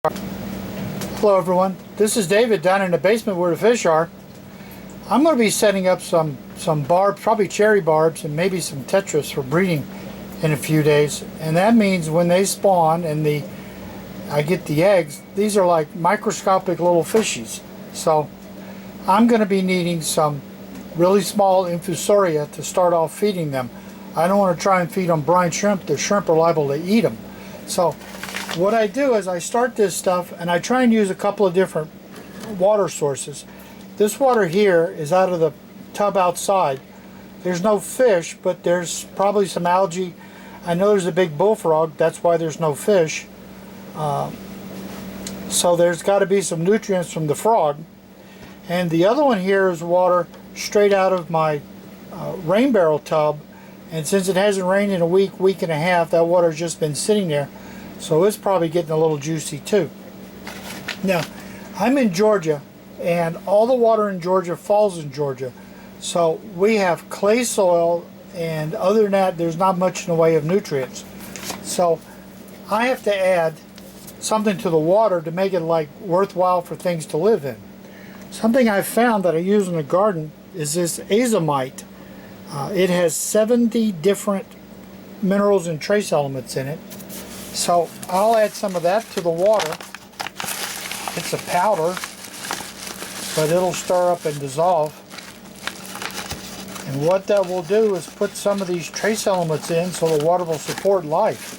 Hello everyone, this is David down in the basement where the fish are. I'm going to be setting up some barbs, probably cherry barbs, and maybe some tetras for breeding in a few days. And that means when they spawn and I get the eggs, these are like microscopic little fishies. So I'm going to be needing some really small Infusoria to start off feeding them. I don't want to try and feed them brine shrimp. The shrimp are liable to eat them. So what I do is I start this stuff and I try and use a couple of different water sources. This water here is out of the tub outside. There's no fish, but there's probably some algae. I know there's a big bullfrog, that's why there's no fish. So there's got to be some nutrients from the frog. And the other one here is water straight out of my rain barrel tub. And since it hasn't rained in a week and a half, that water's just been sitting there. So it's probably getting a little juicy too. Now, I'm in Georgia, and all the water in Georgia falls in Georgia. So we have clay soil, and other than that, there's not much in the way of nutrients. So I have to add something to the water to make it like worthwhile for things to live in. Something I've found that I use in the garden is this Azomite. It has 70 different minerals and trace elements in it. So I'll add some of that to the water. It's a powder, but it'll stir up and dissolve. And what that will do is put some of these trace elements in so the water will support life.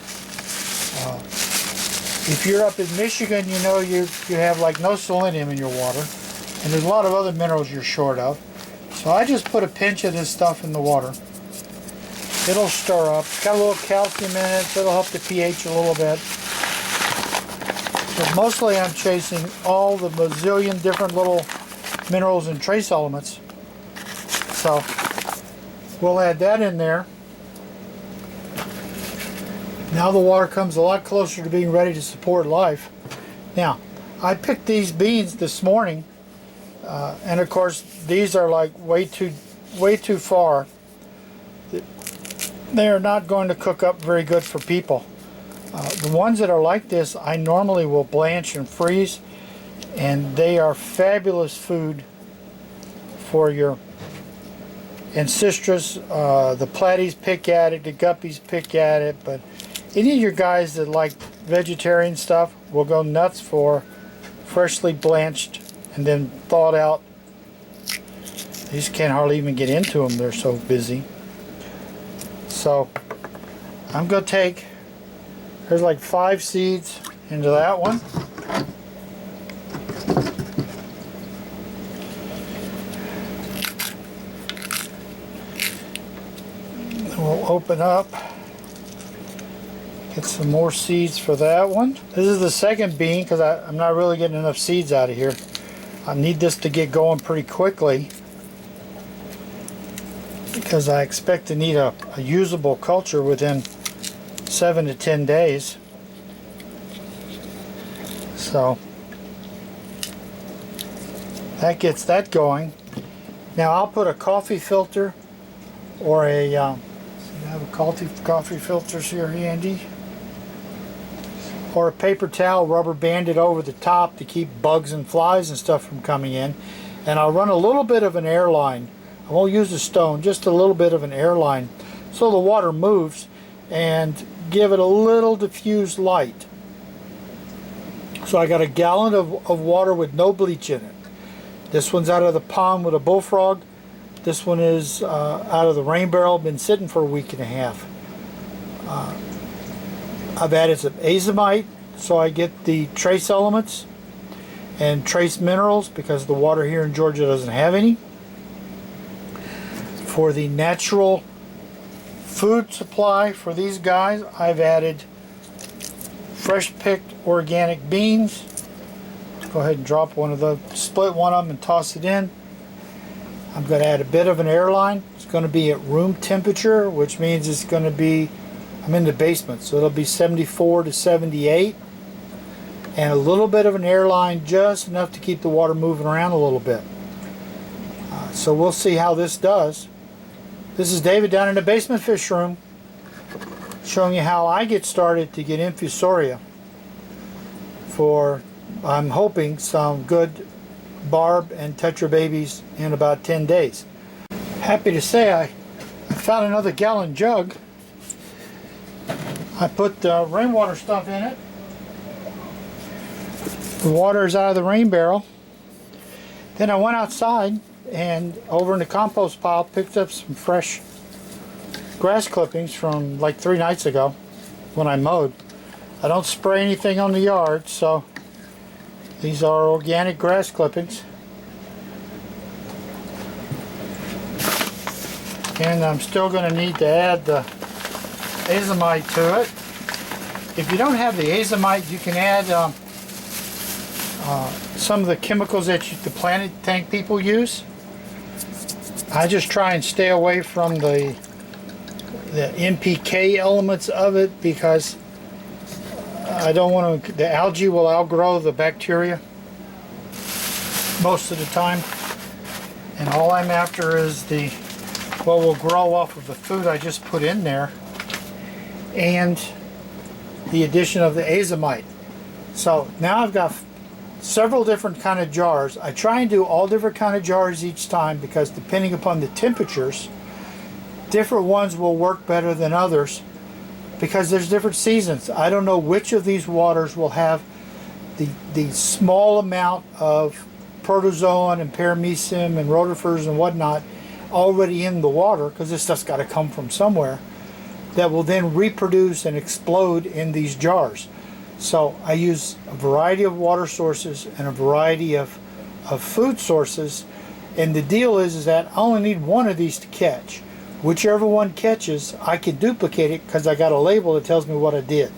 If you're up in Michigan, you know you have like no selenium in your water, and there's a lot of other minerals you're short of. So I just put a pinch of this stuff in the water. It'll stir up. It's got a little calcium in it, so it'll help the pH a little bit. But mostly I'm chasing all the bazillion different little minerals and trace elements. So we'll add that in there. Now the water comes a lot closer to being ready to support life. Now, I picked these beans this morning, and of course these are like way too far. They are not going to cook up very good for people. The ones that are like this, I normally will blanch and freeze, and they are fabulous food for your ancestors. The platies pick at it, the guppies pick at it, but any of your guys that like vegetarian stuff will go nuts for freshly blanched and then thawed out. You just can't hardly even get into them, they're so busy. So I'm going to take, there's like 5 seeds into that one. And we'll open up, get some more seeds for that one. This is the second bean because I'm not really getting enough seeds out of here. I need this to get going pretty quickly, because I expect to need a usable culture within 7 to 10 days. So that gets that going. Now I'll put a coffee filter or a, I have a coffee filters here handy, or a paper towel rubber banded over the top to keep bugs and flies and stuff from coming in. And I'll run a little bit of an air line. I won't use a stone, just a little bit of an air line so the water moves, and give it a little diffused light. So I got a gallon of water with no bleach in it. This one's out of the pond with a bullfrog. This one is out of the rain barrel, been sitting for a week and a half. I've added some Azomite so I get the trace elements and trace minerals, because the water here in Georgia doesn't have any. For the natural food supply for these guys, I've added fresh picked organic beans. Let's go ahead and drop one of those, split one of them and toss it in. I'm going to add a bit of an airline. It's going to be at room temperature, which means it's going to be, I'm in the basement, so it'll be 74 to 78. And a little bit of an airline, just enough to keep the water moving around a little bit. So we'll see how this does. This is David down in the basement fish room, showing you how I get started to get Infusoria for, I'm hoping, some good barb and tetra babies in about 10 days. Happy to say I found another gallon jug. I put rainwater stuff in it. The water is out of the rain barrel. Then I went outside and over in the compost pile picked up some fresh grass clippings from like 3 nights ago when I mowed. I don't spray anything on the yard, so these are organic grass clippings. And I'm still going to need to add the Azomite to it. If you don't have the Azomite, you can add some of the chemicals that the Planet Tank people use. I just try and stay away from the NPK elements of it because I don't want to, the algae will outgrow the bacteria most of the time, and all I'm after is the what will grow off of the food I just put in there and the addition of the Azomite. So now I've got several different kind of jars. I try and do all different kind of jars each time because depending upon the temperatures, different ones will work better than others because there's different seasons. I don't know which of these waters will have the small amount of protozoan and paramecium and rotifers and whatnot already in the water, because this stuff's got to come from somewhere, that will then reproduce and explode in these jars. So I use a variety of water sources and a variety of food sources, and the deal is that I only need one of these to catch. Whichever one catches, I can duplicate it because I got a label that tells me what I did.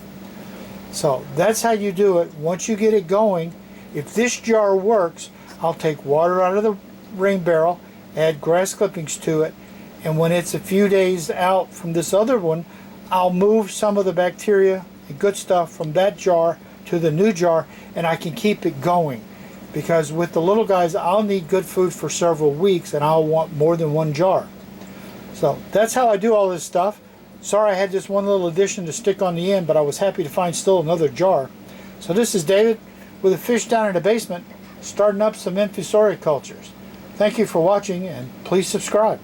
So that's how you do it. Once you get it going, if this jar works, I'll take water out of the rain barrel, add grass clippings to it, and when it's a few days out from this other one, I'll move some of the bacteria and good stuff from that jar to the new jar, and I can keep it going. Because with the little guys, I'll need good food for several weeks, and I'll want more than one jar. So that's how I do all this stuff. Sorry I had this one little addition to stick on the end, but I was happy to find still another jar. So this is David with a fish down in the basement, starting up some Infusoria cultures. Thank you for watching, and please subscribe.